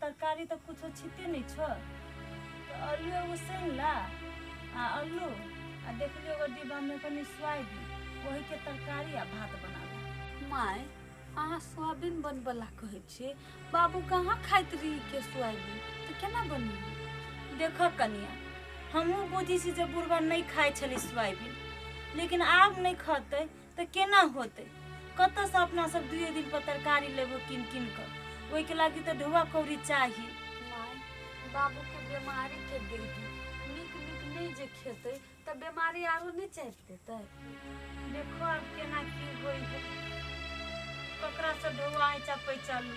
तरकारी तो कुछ छिते नहीं छो तो आलू एगो सन ला आ आलू आ देख लियो एगो डिब्बा में कनी सोयाबीन वही के तरकारी आ भात बनावे। माय अहाँ सोयाबीन बनबला कहै छी, बाबू कहाँ खाइत रही के सोयाबीन तो केना बनी? देखो कनिया हमहू बुझी छी जे बुढ़वा नहीं खाए छली सोयाबीन, लेकिन आब नहीं खते तो केना होते? कत से अपना सब 2 दिन पर तरकारी लेबो किन किन कर, ओई के लागी तो ढुआ कौड़ी चाहिए। माय बाबू के बीमारी के दे दी, निक निक नहीं जे खेते तो बीमारी आरो नहीं चढ़ देते। देखो अब केना की होई है, ककरा से ढुआ आइचा पैचालू,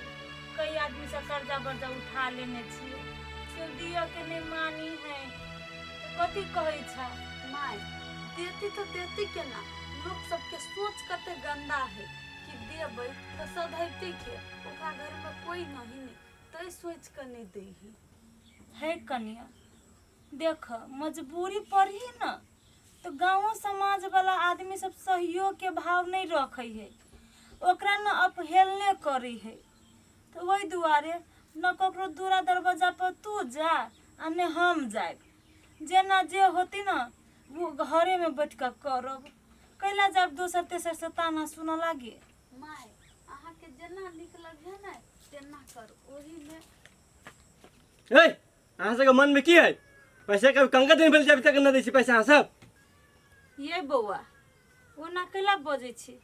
कई आदमी से कर्जा बर्जा उठा लेने छिए, क्यों दिया के नहीं मानी है तो कथी कहै छा? माय देती तो देती केना, लोग सबके सोच कते गंदा है कि देबै तो सधैती के, ओकरा घर में कोई नहीं ने तो सोच कर नहीं दे ही है कनिया। देख मजबूरी पड़ी न तो गाँव समाज वाला आदमी सब सहयोग के भाव नहीं रखे है, ओकरा न अपहेलने करी है। तो वही दुआरे न ककरो दूरा दरवाजा पर तू जा आ ने हम जाए, जेना जे होती न वो घरे में बैठ कर करब, कैला जब दोसर तेसर से ताना सुन लागे। माय अहाँ के जेना निक लगे ना तेना कर, ओही में ए अहाँ सबके मन में की है? पैसा कभी कंगा दिन भेल अभी तक न दै छी पैसा अहाँ सब? ये बौआ ओना कैला बजे छी,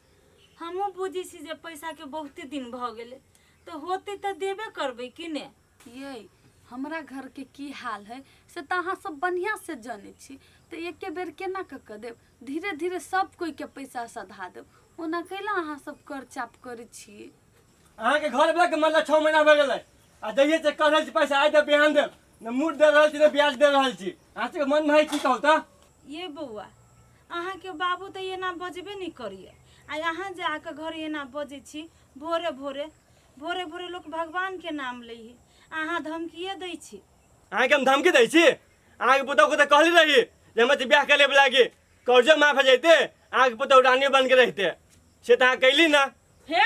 हमहू बुझी छी जे पैसा के बहुते दिन भ गेले तो होते तो देबे करबे कि ने। ये हमरा घर के की हाल है से तो अहाँ सब बढ़िया से जाने छी, तो एक बेर केना क देब, धीरे धीरे सब कोई के पैसा सधा देब, ओना कैला अहाँ सब कर चाप करे छी? अहाँ के घर वाला के मतलब 6 महीना भए गेलै आ दैये से कह रहल छी पैसा आइ दे बिहान दे, न मूड दे रहल छी न ब्याज दे रहल छी। अहाँ सबके मन में है की कहू त? ये बौआ अहाँ के बाबू तो ये ना बजबे नहीं करिए, आ यहाँ जाके घर ये ना बजे छी, भोरे भोरे भोरे भोरे लोग भगवान के नाम ले ही, अहाँ धमकिए दै छी। अहाँ के हम धमकी दै छी? अहाँ के पुतहु को तो कहली रही जे हम ब्याह करे लागी कर्जा माफ हो जैते, अहाँ के पुतहु रानी बन के रहते, से तो अहाँ कैली ना। हे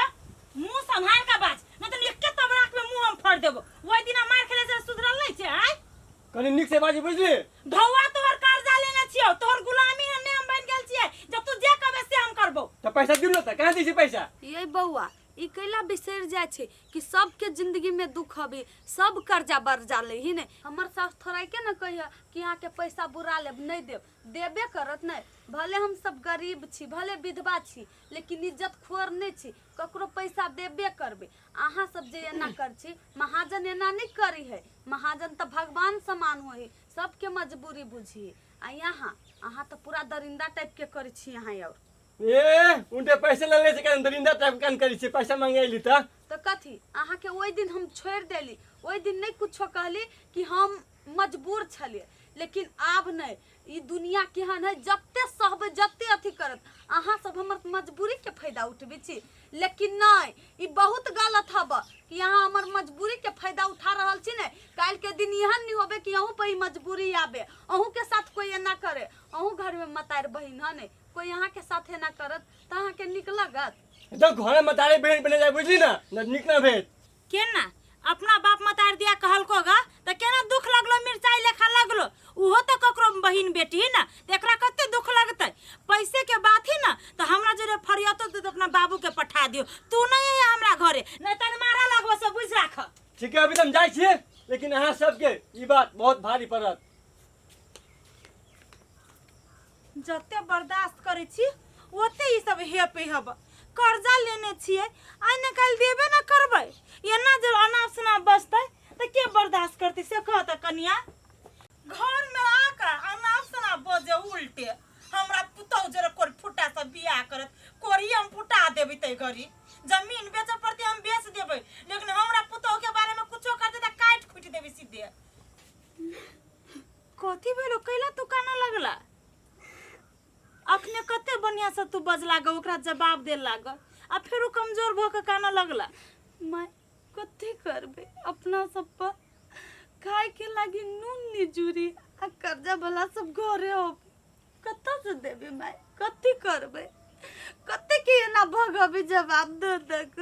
मुंह संभाल के बाज, नहीं तो एके तबराक में मुंह हम फाड़ देबो। ओई दिना मार खेले से सुधरल नहीं छे आय? कनी निक से बाजी बुझली? धौआ तोहर कर्जा लेने छियो, तोहर गुलामी ने हम बन गेल छियै, जब तू जे कहबे से हम करबो। तो पैसा दिलो त कहाँ दै छी पैसा? ये बउआ ई कैला बिसर जाय छे कि सबके जिंदगी में दुख हबे, सब कर्जा बर्जा ले ही ने। हमर सास थोड़ा के न कहिया कि यहाँ के पैसा बुरा लेब नहीं देब, देबे करत नहीं। भले हम सब गरीब छी, भले विधवा छी, लेकिन इज्जत खोर नहीं छी, ककरो पैसा देबे करबे। अहाँ सब जे एना कर छी, महाजन एना नहीं करी है, महाजन तो भगवान समान हो है, सबके मजबूरी बुझी। आ यहाँ अहाँ तो पूरा दरिंदा टाइप के करी छी यहाँ। और ए उनटे पैसे ले से कान दरिंदा टाइप कान करी छी, पैसा मांगैली त तो कथी अहाँ के ओई दिन हम छोड़ देली, ओई दिन नहीं कुछो कहली कि हम मजबूर छलिए, लेकिन आब नहीं। ई दुनिया केहन है, जत्ते सहबे जत्ते अथी करत अहाँ सब हमर मजबूरी के फायदा उठबी छी, लेकिन नहीं ई बहुत गलत हब कि यहाँ हमर मजबूरी के फायदा उठा रहल छी ने। काल के दिन यहन नहीं होबे कि अहू पे मजबूरी आबे, अहू के साथ कोई एना करे, अहू घर में मतार बहिन है ने कोई यहाँ के साथ एना करत त अहाँ के निक लागत? तो घर में तारे बहन बने जाए बुझली ना, न निक ना भेट केना अपना बाप मतार दिया कहलको गा त केना दुख लगलो, मिर्चाई लेखा लगलो। उहो तो ककरो बहिन बेटी है ना, एकरा कते दुख लगतै। पैसे के बात ही ना तो हमरा जरे फरियातो तो अपना बाबू के पठा दियो, तू नहीं है हमरा घरे, नहीं तन मारा लगबो से बुझ राख। ठीक है अभी तो हम जाय छिए, लेकिन अहाँ सबके ई बात बहुत भारी पड़त। जते बर्दाश्त करे छी ओते ई सब हे पे हब। कर्जा लेने छिए आइ न काल देबे न करबै, एना जे अनाप शनाप बसतै त के बर्दाश्त करतै से कह त कनिया। घर में आका अनाप शनाप बजे उल्टे, हमरा पुतौ जरे कोर फुटा से बियाह करत, कोरी हम फुटा देबै तै गरी। जमीन बेचे पड़ते हम बेच देबै, लेकिन हमरा पुतौ के बारे में कुछो करते त काट खुट देबै सीधे। कथी भेलो, कैला तू काना लगला? अखने कते बढ़िया से तू बजला ग, ओकरा जवाब दे लाग, आ फिर कमजोर भ के काना लगला। मैं कथी करबे, अपना सब पर खाए के लागी नून निजुरी आ कर्जा वाला सब घरे हो, कत से देबे? मैं कथी करबे, कते के ना भगबे जवाब दे दक।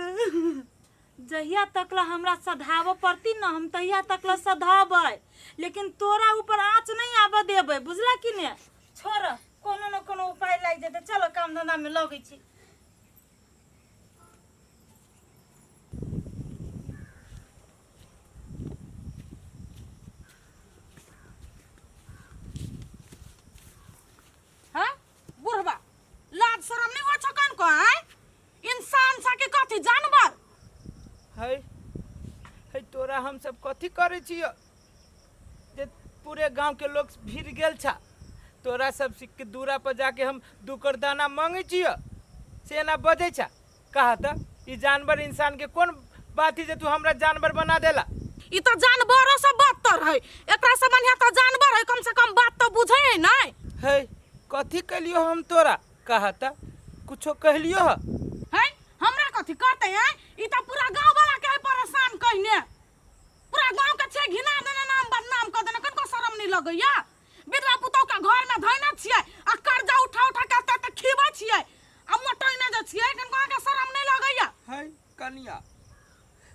जहिया तकला हमरा सधाव पड़ती न हम तहिया तकला सधाबै, लेकिन तोरा ऊपर आँच नहीं आबे देबै, बुझला कि ने। छोड़, कोनो न कोनो उपाय लाग जेतै। चलो काम धंधा में लगै छी। हाँ बुढ़वा लाज शरम नहीं हो छकन को है? इंसान सा के कथी जानवर है है तोरा हम सब कथी करे छियो जे पूरे गांव के लोग भीड़ गेल छा। तोरा सब के दूरा पर जाके हम दुकर दाना मांगे छियो से ना बजे छा। कहा था ई जानवर इंसान के कौन बात है जे तू हमरा जानवर बना देला। ई तो जानवरों से बदतर है। एकरा से बढ़िया तो जानवर है, कम से कम बात तो बुझे है नहीं। है कथी कलियो हम तोरा। कहा था कुछो कहलियो ह है हमरा कथी करते हैं? ई तो पूरा गांव वाला के परेशान कइने। पूरा गांव के छे घिना देना, नाम बदनाम कर देना। कनको शरम नहीं लगैया? विधवा पुतौ के घर में धइना छियै आ कर्जा उठा उठा के त खीबै छियै आ मोटैना जे छियै, कनको के शरम नहीं लगैया? है कनिया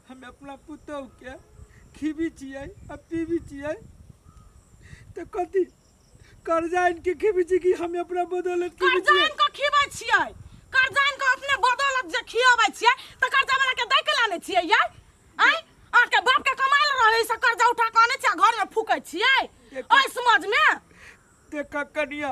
हम अपना पुतौ के खीबी छियै आ पीबी छियै तो कथी कर्जा इनके खीबी छी कि हम अपना बदौलत खीबी कर्जा छियै। इनको खीबै छियै, कर्जा इनको अपने बदौलत जे खियाबै छियै त कर्जा वाला के दै के लाने छियै ये? आइ आके बाप के कमाल रहै से कर्जा उठा के आने छियै, घर में फूकै छियै। ओइ समझ में देखा कनिया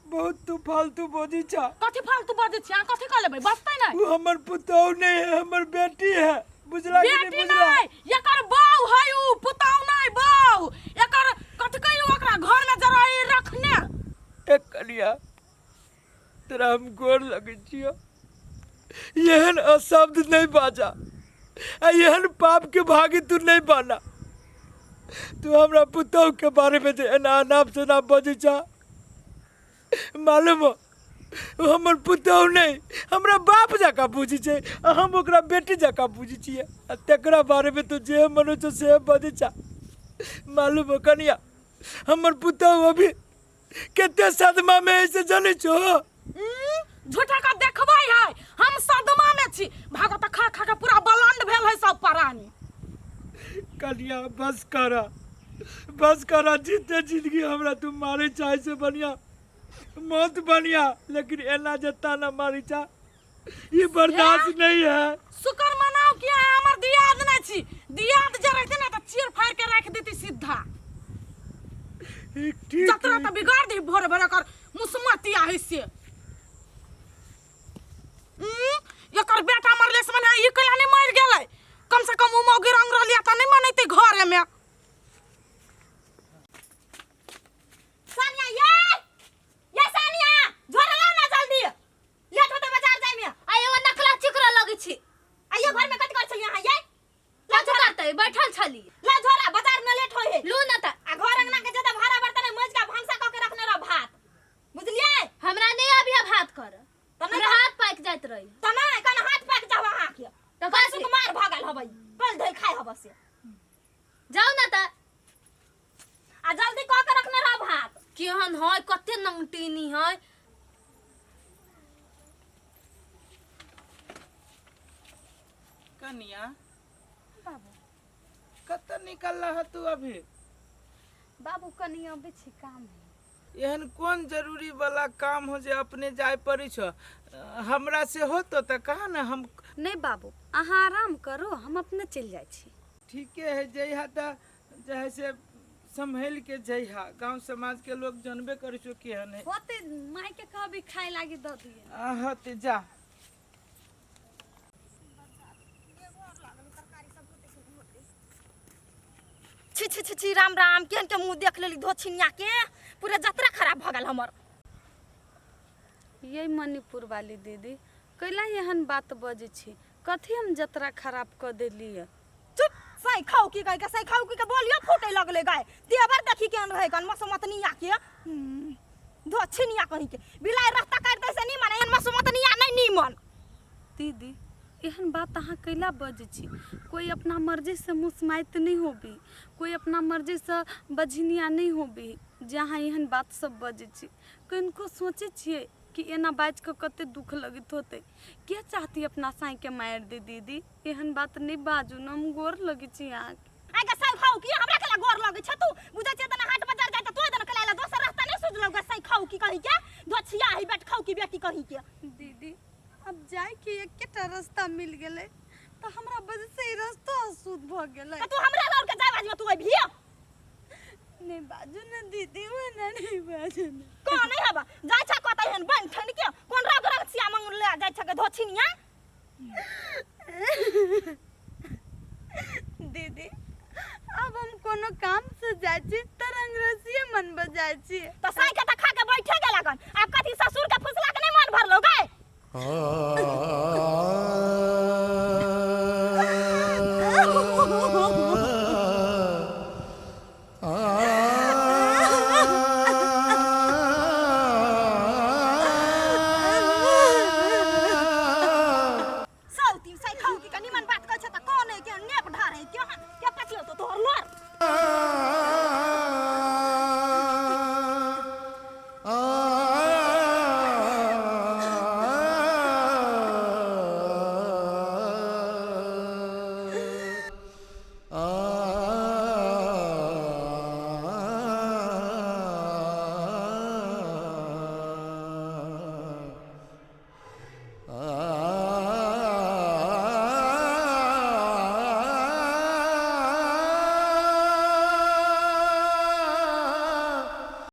बहुत तू फालतू बोझी छा। कथी फालतू बजे छियै? कथी कर लेबै? बसतै नहीं? तू हमर पुतौ नहीं है, हमर बेटी है। बुझला कि नहीं बेटी बुझला? नहीं, एकर बहू है उ, पुतौ नहीं बहू। एकर कथी कहियो ओकरा घर में जरा रखने। एक कनिया तेरा हम गोर लगे छियो, यहन अशब्द नहीं बाजा आ यहन पाप के भागी तू नहीं बना। तू हमरा पुतौ के बारे में जे एना अनाप शनाप बजे छा, मालूम हो वो हमर पुतौ नहीं हमरा बाप जका बुझी छे आ हम ओकरा बेटी जका बुझी छिए। आ तेकरा बारे में तू जे मनो छो से बजे छा। मालूम हो कनिया हमर पुतौ अभी केते सदमा में ऐसे जाने छो। झूठा का देखबै है, हम सदमा में छी। भागो त खा खा के पूरा बलंड भेल है सब प्राणी। कनिया बस करा जीते जिंदगी हमरा तू मारे चाहे से बढ़िया मौत बढ़िया, लेकिन एना जता ना मारी चा ये बर्दाश्त नहीं है। शुक्र मनाओ कि हमर दियाद नहीं छी। दियाद जे रहते ना त चीर फाड़ के रख देती सीधा। ठीक जतरा त बिगाड़ दी भोर भोर कर मुसमतिया है से। एकर बेटा मरले से मने ई कला नहीं मर गेलै। कम से कम उ मौगी रंग रहलिया त नहीं मनैते घरे में। सानिया ये सानिया झोरा लाओ ना जल्दी। लेट होते बाजार जाय में। आयो नखला चिकरा लगी छी। आइयो घर में कथि कर छलिया हां ये? ला झोरा तै बैठल छली। ला झोरा बाजार में लेट होय है। लू न त आ घर अंगना के जदा भाड़ा बर्तन है मज का भंसा क के रखने रह भात। बुझलिए? हमरा नहीं अभी भात कर। तने हमरा हाथ पाक जाइत रही। तना कन हाथ पाक जावा हां के। तो कल कैसे? सुकुमार भागल हबै। कल धइ खाय हब से। जाओ न त आ जल्दी क के रखने रह भात। केहन है कते नमटीनी है। कनिया बाबू कत निकल रहा तू अभी? बाबू कनी अबे छी काम है। एहन कौन जरूरी वाला काम हो जे अपने जाय पड़ी छो? हमरा से हो तो त कहा ना हम। नहीं बाबू अहाँ आराम करो, हम अपने चल जाय छी। ठीके है जइहा त जैसे संभल के जइहा। गांव समाज के लोग जानबे करै छो केहन है। होते माई के कभी खाए लागी द दिए। आहा ते जा। छी छी छी छी राम राम केन के मुंह देख लेली धोछिनिया के। पूरा जतरा खराब भगल हमर। ये मणिपुर वाली दीदी कैला एहन बात बजे छी? कथी हम जतरा खराब कर देली है? चुप सही खाओ की कह के सही खाओ की के बोलियो फूटे लगले गाय। देवर देखी के रहे गन मसमतनिया के। धोछिनिया कहीं के बिलाई रास्ता काट दे से नहीं माने एहन मसमतनिया नहीं नीमन। दीदी एहन बात अहाँ कैला बजे छी? कोई अपना मर्जी से मुस्माइत नहीं होबी, कोई अपना मर्जी से बझनिया नहीं होबी। जहाँ एहन बात सब बजे छी किनको सोचे छिए कि एना बाज के कते दुख लगित होते। के चाहती अपना साई के मार दे दीदी, एहन बात नहीं बाजू न, हम गोर लगी छी आँख। आगे साई खाऊ की हमरा केला गोर लगे छ तू बुझै छ तना हाट बाजार जाय त तोय दन केला दोसर रास्ता नहीं सोचलौ ग साई खाऊ की कहि के दोछिया ही बैठ खाऊ की बेटी कहि के। दीदी अब जाए के एकटा रास्ता मिल गेले तो हमरा वजह से ही रास्ता अशुद्ध भ गेले। त तू हमरा लड़ के जाय बाजू तू अभी नहीं बाजू न दीदी, वो नहीं बाजू न।